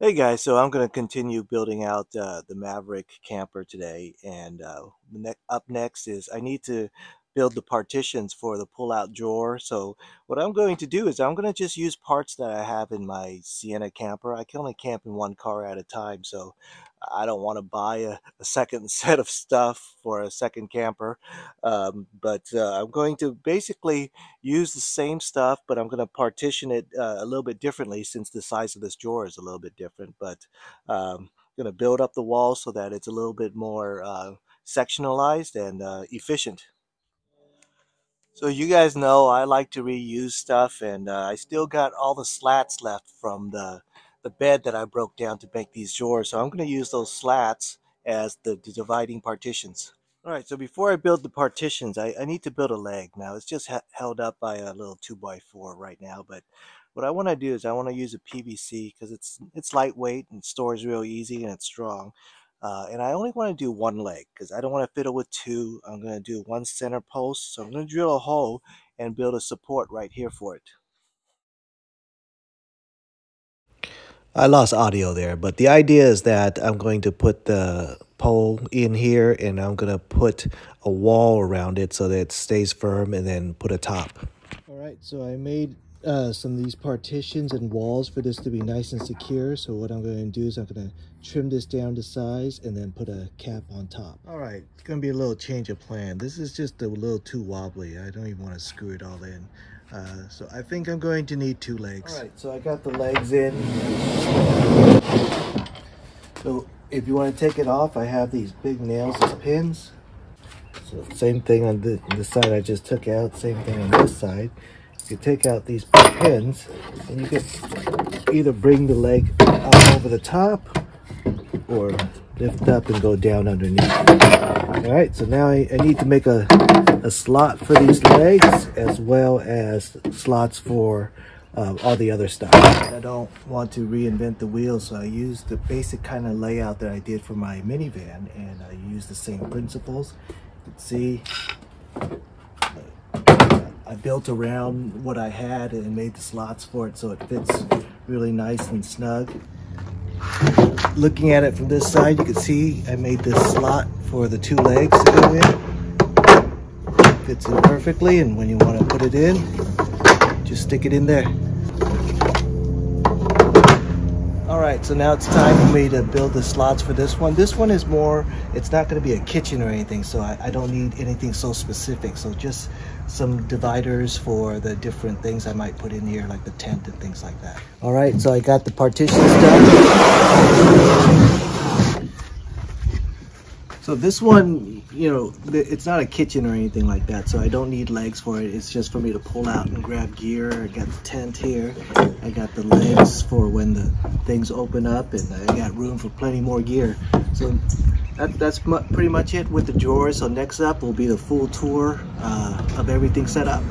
Hey guys, so I'm going to continue building out the Maverick camper today, and up next is I need to build the partitions for the pull-out drawer. So what I'm going to do is I'm going to just use parts that I have in my Sienna camper. I can only camp in one car at a time, so I don't want to buy a second set of stuff for a second camper. But I'm going to basically use the same stuff, but I'm going to partition it a little bit differently since the size of this drawer is a little bit different. But going to build up the wall so that it's a little bit more sectionalized and efficient. So you guys know I like to reuse stuff, and I still got all the slats left from the bed that I broke down to make these drawers. So I'm going to use those slats as the dividing partitions. All right, so before I build the partitions, I need to build a leg. Now it's just held up by a little 2x4 right now, but what I want to do is I want to use a PVC because it's lightweight and stores real easy and it's strong. And I only want to do one leg because I don't want to fiddle with two. I'm going to do one center post, so I'm going to drill a hole and build a support right here for it. I lost audio there, but the idea is that I'm going to put the pole in here and I'm going to put a wall around it so that it stays firm and then put a top. All right, so I made some of these partitions and walls for this to be nice and secure. So what I'm going to do is I'm going to trim this down to size and then put a cap on top. All right, it's going to be a little change of plan. This is just a little too wobbly. I don't even want to screw it all in. So I think I'm going to need two legs. All right, so I got the legs in. So if you want to take it off, I have these big nails as pins. So same thing on the side I just took out, same thing on this side. You take out these pins and you can either bring the leg up over the top or lift up and go down underneath. All right, so now I need to make a slot for these legs as well as slots for all the other stuff. I don't want to reinvent the wheel, so I used the basic kind of layout that I did for my minivan, and I used the same principles. You can see I built around what I had and made the slots for it so it fits really nice and snug. Looking at it from this side, you can see I made this slot for the two legs to go in. Fits in perfectly, and when you want to put it in, just stick it in there. Alright, so now it's time for me to build the slots for this one. This one is more, it's not going to be a kitchen or anything, so I don't need anything so specific. So just some dividers for the different things I might put in here, like the tent and things like that. Alright, so I got the partitions done. So this one, you know, it's not a kitchen or anything like that, so I don't need legs for it. It's just for me to pull out and grab gear. I got the tent here. I got the legs for when the things open up, and I got room for plenty more gear. So that's pretty much it with the drawers. So next up will be the full tour of everything set up.